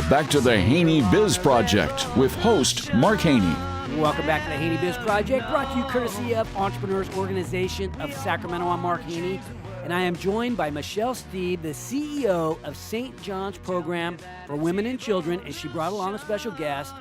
back to the Haney Biz Project with host Mark Haney. Welcome back to the Haney Biz Project, brought to you courtesy of Entrepreneurs Organization of Sacramento. I'm Mark Haney, and I am joined by Michele Steeb, the CEO of St. John's Program for Women and Children, and she brought along a special guest,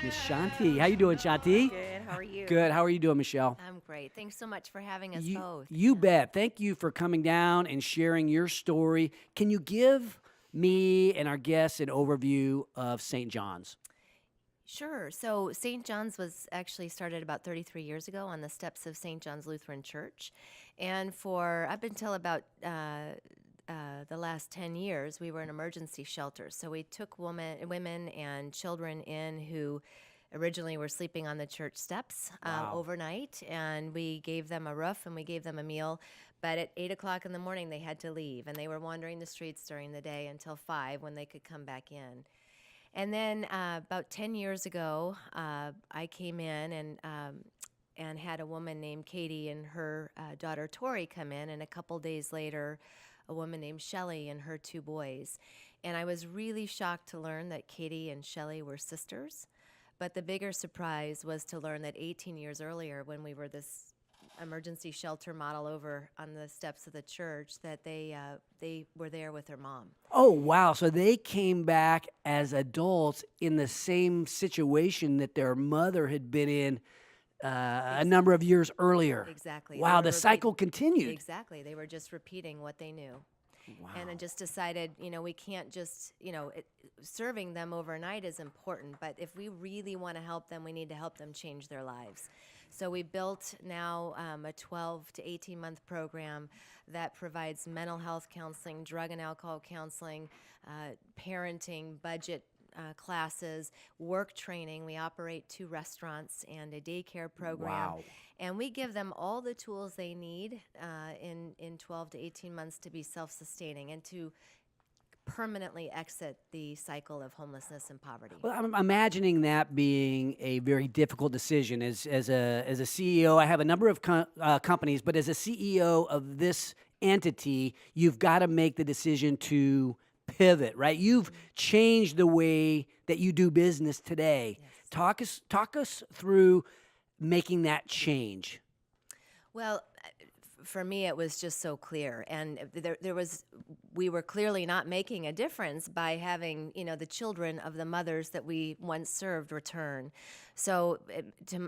Miss Shanti. How you doing, Shanti? Good. How are you? Good. How are you doing, Michele? I'm great. Thanks so much for having us both. You bet. Thank you for coming down and sharing your story. Can you give me and our guests an overview of St. John's? Sure. So St. John's was actually started about 33 years ago on the steps of St. John's Lutheran Church. And for up until about the last 10 years, we were an emergency shelter. So we took women and children in who originally were sleeping on the church steps overnight, and we gave them a roof and we gave them a meal. But at 8 o'clock in the morning, they had to leave, and they were wandering the streets during the day until 5 when they could come back in. And then about 10 years ago, I came in and had a woman named Katie and her daughter Tori come in, and a couple days later, a woman named Shelley and her 2 boys. And I was really shocked to learn that Katie and Shelley were sisters. But the bigger surprise was to learn that 18 years earlier, when we were this emergency shelter model over on the steps of the church, that they were there with their mom. Oh, wow. So they came back as adults in the same situation that their mother had been in a number of years earlier. Exactly. Wow, the cycle continued. Exactly. They were just repeating what they knew. Wow. And I just decided, we can't just, serving them overnight is important, but if we really want to help them, we need to help them change their lives. So we built now a 12 to 18-month program that provides mental health counseling, drug and alcohol counseling, parenting, budget classes, work training. We operate 2 restaurants and a daycare program. Wow. And we give them all the tools they need in 12 to 18 months to be self-sustaining and to permanently exit the cycle of homelessness and poverty. Well, I'm imagining that being a very difficult decision. As a CEO, I have a number of companies, but as a CEO of this entity, you've got to make the decision to pivot, right? You've changed the way that you do business today. Yes. Talk us through making that change. Well, for me, it was just so clear, and we were clearly not making a difference by having, the children of the mothers that we once served return. So,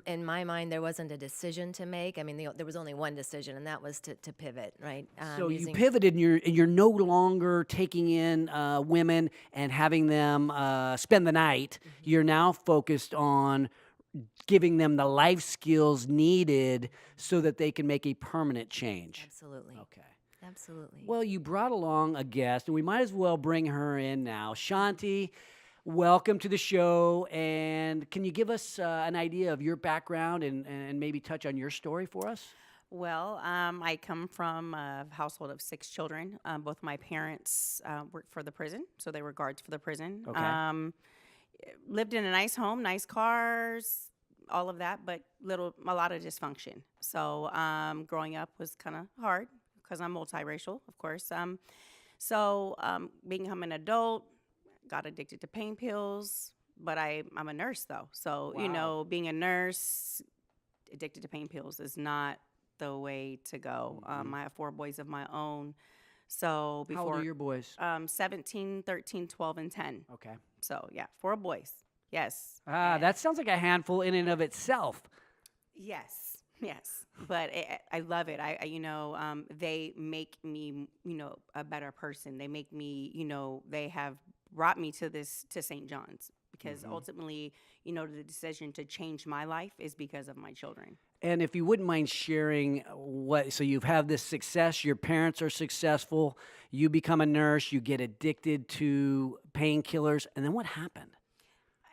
in my mind, there wasn't a decision to make. I mean, there was only one decision, and that was to pivot, right? So you pivoted, and you're no longer taking in women and having them spend the night. Mm-hmm. You're now focused on giving them the life skills needed so that they can make a permanent change. Absolutely. Okay. Absolutely. Well, you brought along a guest, and we might as well bring her in now. Shanti, welcome to the show. And can you give us an idea of your background and maybe touch on your story for us? Well, I come from a household of 6 children. Both my parents worked for the prison, so they were guards for the prison. Okay. Lived in a nice home, nice cars, all of that, but a lot of dysfunction. So growing up was kind of hard because I'm multiracial, of course. Becoming an adult, got addicted to pain pills, but I'm a nurse though. So, Wow. Being a nurse, addicted to pain pills is not the way to go. Mm-hmm. I have 4 boys of my own. So before, How old are your boys? 17, 13, 12, and 10. Okay. So, 4 boys. Yes. That sounds like a handful in and of itself. Yes. But I love it. They make me, a better person. They make me, they have brought me to St. John's because ultimately, the decision to change my life is because of my children. And if you wouldn't mind sharing so you've had this success, your parents are successful, you become a nurse, you get addicted to painkillers, and then what happened?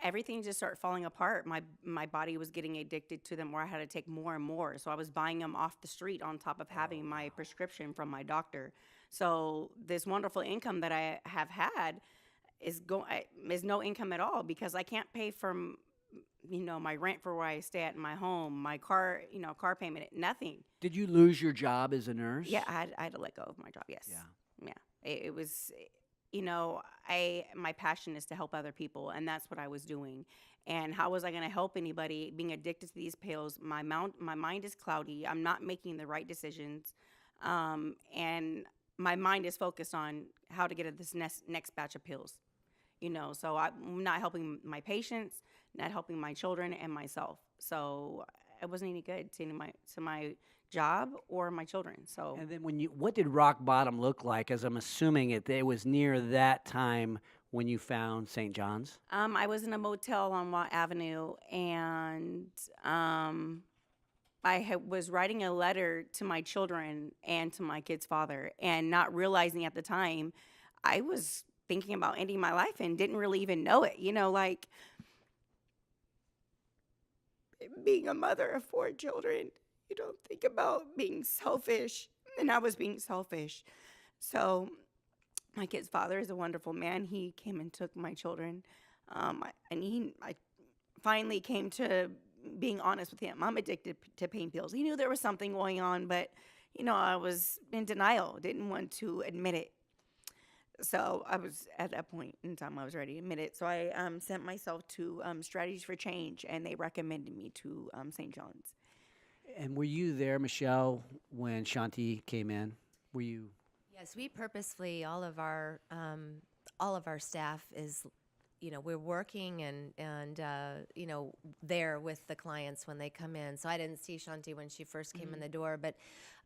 Everything just started falling apart. My body was getting addicted to them where I had to take more and more. So I was buying them off the street on top of having my prescription from my doctor. So this wonderful income that I have had is no income at all because I can't pay for my rent for where I stay at in my home, my car payment, nothing. Did you lose your job as a nurse? Yeah, I had to let go of my job. Yes. Yeah. It was my passion is to help other people, and that's what I was doing. And how was I going to help anybody being addicted to these pills? My mind is cloudy. I'm not making the right decisions, and my mind is focused on how to get at this next batch of pills. So I'm not helping my patients, not helping my children and myself. So it wasn't any good to my job or my children. So And then what did rock bottom look like? As I'm assuming it was near that time when you found St. John's. I was in a motel on Watt Avenue, and was writing a letter to my children and to my kid's father, and not realizing at the time I was thinking about ending my life and didn't really even know it. Like being a mother of 4 children, you don't think about being selfish, and I was being selfish. So my kid's father is a wonderful man. He came and took my children, I finally came to being honest with him. I'm addicted to pain pills. He knew there was something going on, but I was in denial, didn't want to admit it. So I was at that point in time, I was ready to admit it. So I sent myself to Strategies for Change, and they recommended me to St. John's. And were you there, Michelle, when Shanti came in? Were you? Yes, we purposefully, all of our staff is, we're working and there with the clients when they come in. So I didn't see Shanti when she first came in the door, but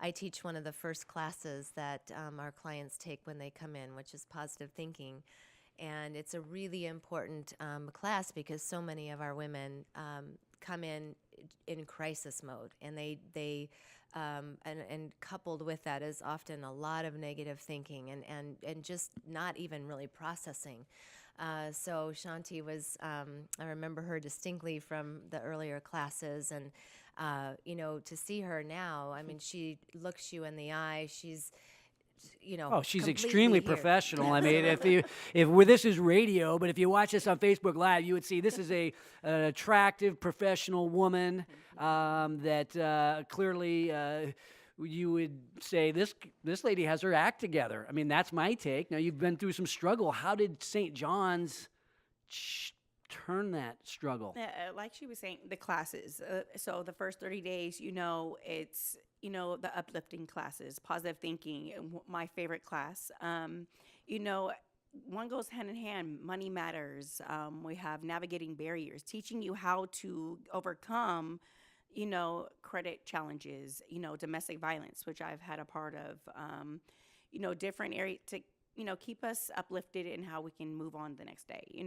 I teach one of the first classes that our clients take when they come in, which is positive thinking. And it's a really important class because so many of our women come in crisis mode, and they and coupled with that is often a lot of negative thinking and just not even really processing. So Shanti was, I remember her distinctly from the earlier classes, and to see her now, I mean, she looks you in the eye. She's Oh, she's completely extremely here. professional. I mean, this is radio, but if you watch this on Facebook Live, you would see this is an attractive, professional woman that clearly you would say this lady has her act together. I mean, that's my take. Now, you've been through some struggle. How did St. John's turn that struggle? Like she was saying, the classes. So the first 30 days, it's the uplifting classes, positive thinking, my favorite class. One goes hand in hand. Money matters. We have navigating barriers, teaching you how to overcome, credit challenges, domestic violence, which I've had a part of, different areas to, keep us uplifted in how we can move on the next day.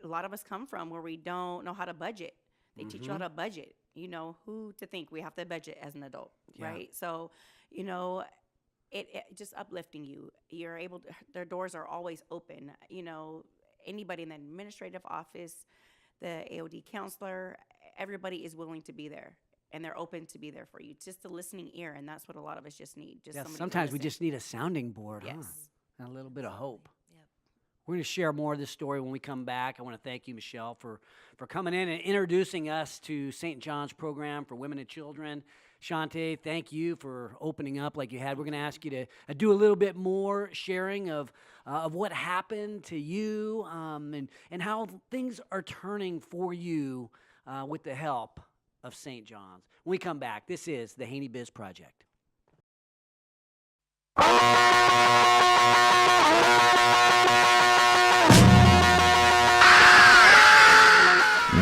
A lot of us come from where we don't know how to budget. They teach you how to budget. Who to think we have to budget as an adult, right? So, it just uplifting you. You're able to, their doors are always open. Anybody in the administrative office, the AOD counselor, everybody is willing to be there, and they're open to be there for you. Just a listening ear, and that's what a lot of us just need. Just somebody to sometimes we listen. just need a sounding board, Yes. huh? And a little bit of hope. Yep. We're going to share more of this story when we come back. I want to thank you, Michelle, for coming in and introducing us to St. John's program for women and children. Shanti, thank you for opening up like you had. We're going to ask you to do a little bit more sharing of what happened to you and how things are turning for you with the help of St. John's. When we come back, this is the Haney Biz Project.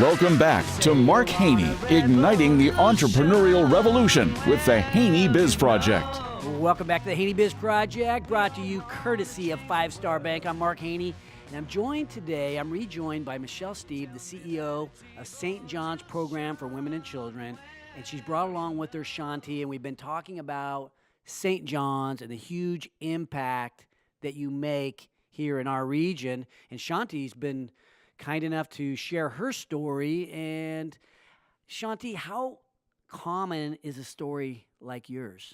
Welcome back to Mark Haney, igniting the entrepreneurial revolution with the Haney Biz Project. Welcome back to the Haney Biz Project, brought to you courtesy of 5 Star Bank. I'm Mark Haney, and I'm rejoined by Michele Steeb, the CEO of St. John's Program for Women and Children, and she's brought along with her Shanti, and we've been talking about St. John's and the huge impact that you make here in our region, and Shanti's been kind enough to share her story. And Shanti, how common is a story like yours?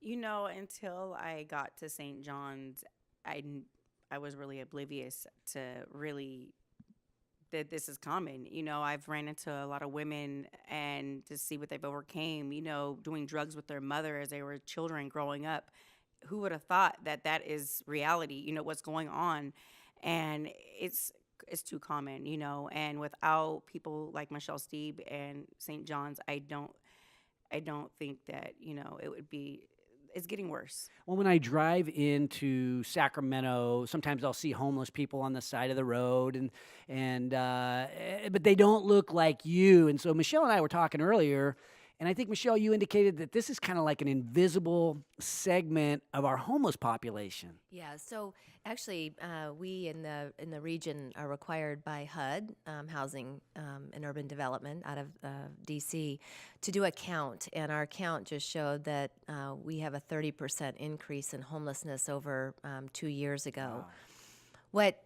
Until I got to St. John's, I was really oblivious to really that this is common. I've ran into a lot of women and to see what they've overcame, doing drugs with their mother as they were children growing up. who would have thought that that is reality, what's going on. And it's too common, and without people like Michele Steeb and St. John's, I don't think that, it would be, it's getting worse. Well, when I drive into Sacramento, sometimes I'll see homeless people on the side of the road, but they don't look like you. And so Michelle and I were talking earlier, and I think, Michelle, you indicated that this is kind of like an invisible segment of our homeless population. Yeah, so actually, we in the region are required by HUD, Housing and Urban Development out of DC, to do a count, and our count just showed that we have a 30% increase in homelessness over 2 years ago. Wow. What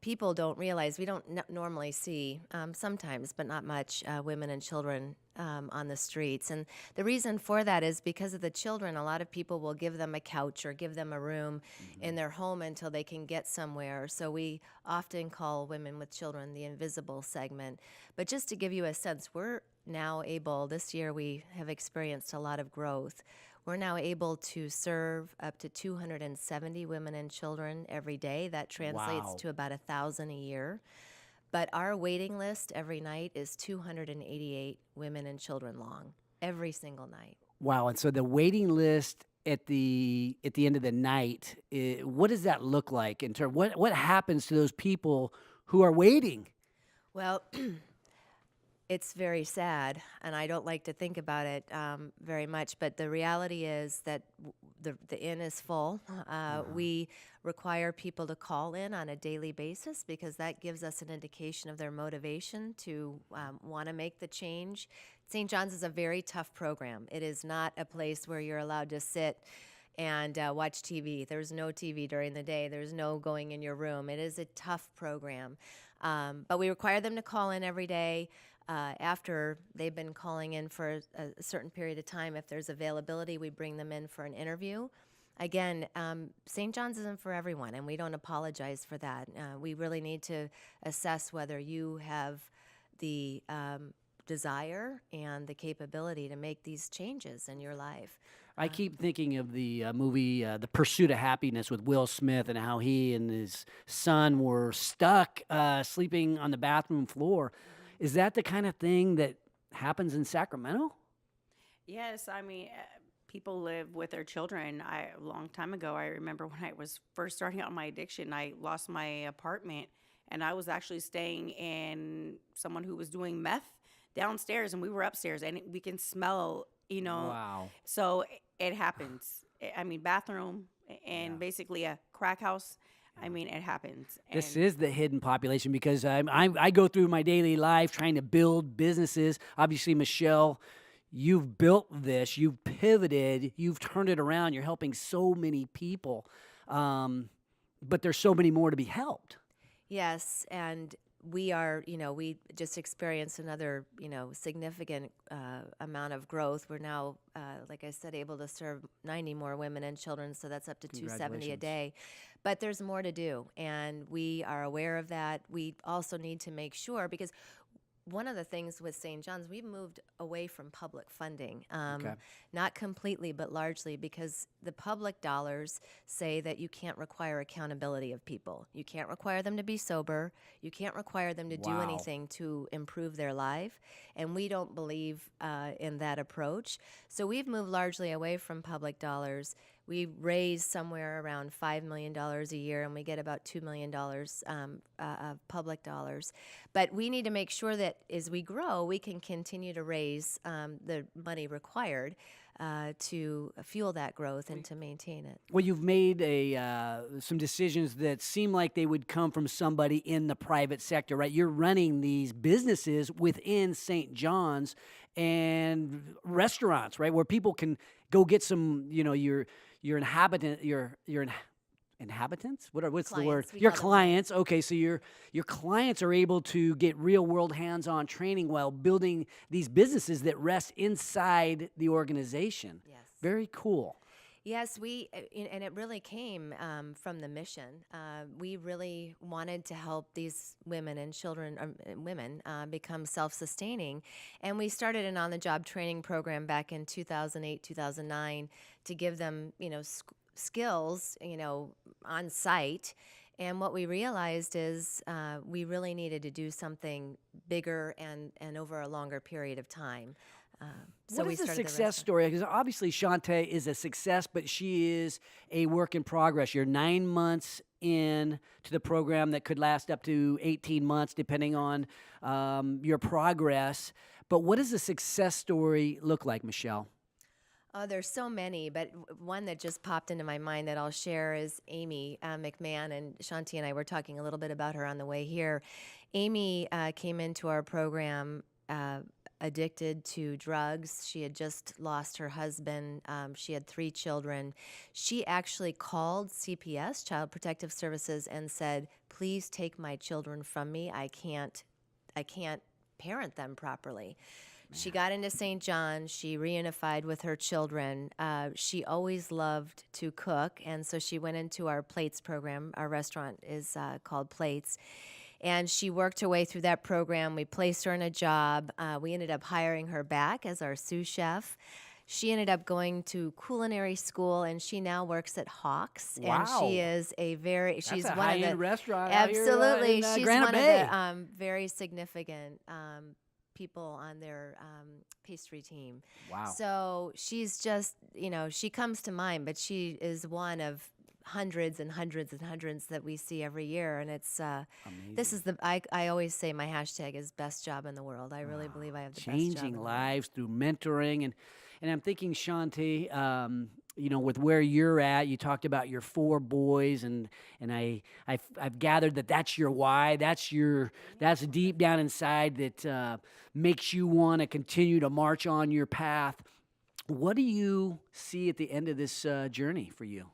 people don't realize, we don't normally see, sometimes, but not much, women and children on the streets. And the reason for that is because of the children. A lot of people will give them a couch or give them a room in their home until they can get somewhere. So we often call women with children the invisible segment. But just to give you a sense, we're now able, this year we have experienced a lot of growth. We're now able to serve up to 270 women and children every day. That translates Wow. to about 1,000 a year. But our waiting list every night is 288 women and children long, every single night. Wow. And so the waiting list at the end of the night, what does that look like in terms what happens to those people who are waiting? Well, it's very sad, and I don't like to think about it very much, but the reality is that the inn is full. We require people to call in on a daily basis because that gives us an indication of their motivation to want to make the change. St. John's is a very tough program. It is not a place where you're allowed to sit and watch TV. There's no TV during the day. There's no going in your room. It is a tough program. But we require them to call in every day. After they've been calling in for a certain period of time, if there's availability, we bring them in for an interview. Again, St. John's isn't for everyone, and we don't apologize for that. We really need to assess whether you have the desire and the capability to make these changes in your life. I keep thinking of the movie The Pursuit of Happiness with Will Smith and how he and his son were stuck sleeping on the bathroom floor. Is that the kind of thing that happens in Sacramento? Yes, I mean, people live with their children. A long time ago, I remember when I was first starting out my addiction, I lost my apartment, and I was actually staying in someone who was doing meth downstairs, and we were upstairs, and we can smell, Wow. So it happens. I mean, bathroom and basically a crack house. I mean, it happens. This And is the hidden population because I go through my daily life trying to build businesses. Obviously, Michelle, you've built this, you've pivoted, you've turned it around, you're helping so many people. But there's so many more to be helped. Yes, and we are, we just experienced another, significant amount of growth. We're now, like I said, able to serve 90 more women and children, so that's up to 270 a day. But there's more to do, and we are aware of that. We also need to make sure, because one of the things with St. John's, we've moved away from public funding, not completely, but largely, because the public dollars say that you can't require accountability of people. You can't require them to be sober. You can't require them to do Wow. anything to improve their life. And we don't believe in that approach. So we've moved largely away from public dollars. We raise somewhere around $5 million a year, and we get about $2 million of public dollars. But we need to make sure that as we grow, we can continue to raise the money required to fuel that growth and to maintain it. Well, you've made some decisions that seem like they would come from somebody in the private sector, right? You're running these businesses within St. John's and restaurants, right, where people can go get some, your inhabitants. What's the word? Clients, we Your call them clients. Okay, so your clients are able to get real world hands-on training while building these businesses that rest inside the organization. Yes. Very cool. Yes, and it really came from the mission. We really wanted to help these women and children, women, become self-sustaining. And we started an on-the-job training program back in 2008, 2009 to give them, skills, on site. And what we realized is we really needed to do something bigger and over a longer period of time. So What we is the started the success restaurant. story? Because obviously Shantae is a success, but she is a work in progress. You're 9 months in to the program that could last up to 18 months, depending on your progress. But what does the success story look like, Michele? Oh, there's so many, but one that just popped into my mind that I'll share is Amy McMahon, and Shanti and I were talking a little bit about her on the way here. Amy came into our program addicted to drugs. She had just lost her husband. She had 3 children. She actually called CPS, Child Protective Services, and said, "Please take my children from me. I can't parent them properly." She got into St. John. She reunified with her children. She always loved to cook, and so she went into our Plates program. Our restaurant is called Plates. And she worked her way through that program. We placed her in a job. We ended up hiring her back as our sous chef. She ended up going to culinary school, and she now works at Hawks. And Wow. she is she's a one of the high-end restaurant out here, absolutely. in, She's Granite one Bay. of the very significant people on their pastry team. Wow. So she's just, she comes to mind, but she is one of hundreds and hundreds and hundreds that we see every year. And it's, this is I always say my hashtag is best job in the world. I really believe I have the best job in Changing the world. lives through mentoring. And I'm thinking, Shanti, with where you're at, you talked about your 4 boys, and I've gathered that that's your why. That's deep down inside that makes you want to continue to march on your path. What do you see at the end of this journey for you?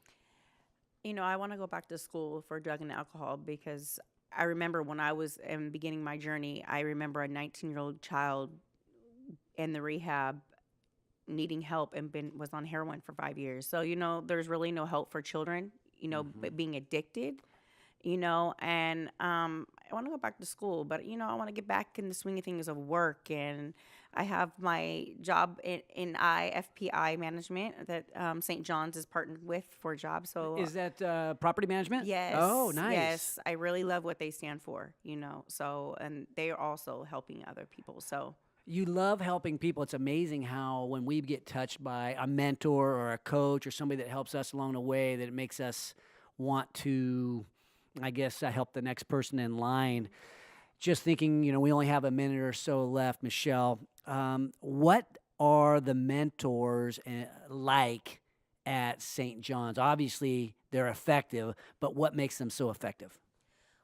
I want to go back to school for drug and alcohol because I remember when I was beginning my journey, I remember a 19-year-old child in the rehab needing help and was on heroin for 5 years. So, there's really no help for children, being addicted, and I want to go back to school, but, I want to get back in the swing of things of work. And I have my job in IFPI management that St. John's is partnered with for jobs. So Is that property management? yes. Oh, nice. Yes. I really love what they stand for, so, and they are also helping other people. So You love helping people. It's amazing how when we get touched by a mentor or a coach or somebody that helps us along the way, that it makes us want to, I guess, help the next person in line. Just thinking, we only have a minute or so left, Michele. What are the mentors like at St. John's? Obviously, they're effective, but what makes them so effective?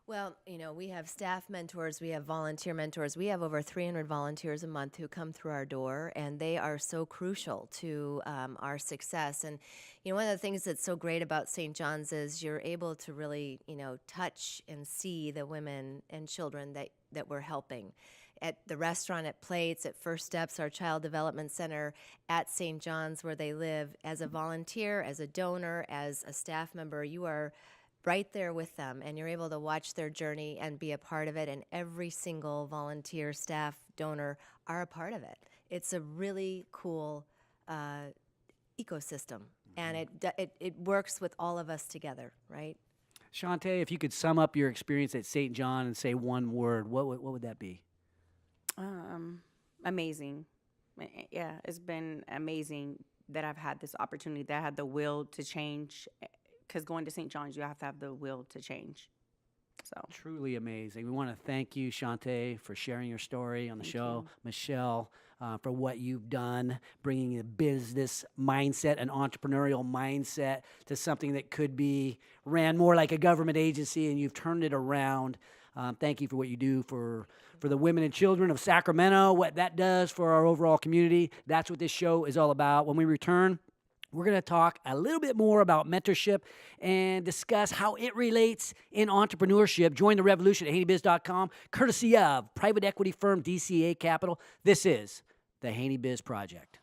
Well, we have staff mentors, we have volunteer mentors. We have over 300 volunteers a month who come through our door, and they are so crucial to our success. And, one of the things that's so great about St. John's is you're able to really, touch and see the women and children that we're helping. At the restaurant, at Plates, at First Steps, our child development center, at St. John's where they live, as a volunteer, as a donor, as a staff member, you are right there with them, and you're able to watch their journey and be a part of it. And every single volunteer, staff, donor are a part of it. It's a really cool ecosystem, and it works with all of us together, right? Shantae, if you could sum up your experience at St. John and say one word, what would that be? amazing. Yeah, it's been amazing that I've had this opportunity, that I had the will to change. Because going to St. John's, you have to have the will to change. So Truly amazing. We want to thank you, Shantae, for sharing your story on the show. Michele, for what you've done, bringing a business mindset, an entrepreneurial mindset to something that could be ran more like a government agency, and you've turned it around. Thank you for what you do for the women and children of Sacramento, what that does for our overall community. That's what this show is all about. When we return, we're going to talk a little bit more about mentorship and discuss how it relates in entrepreneurship. Join the revolution at HaneyBiz.com, courtesy of private equity firm DCA Capital. This is the Haney Biz Project.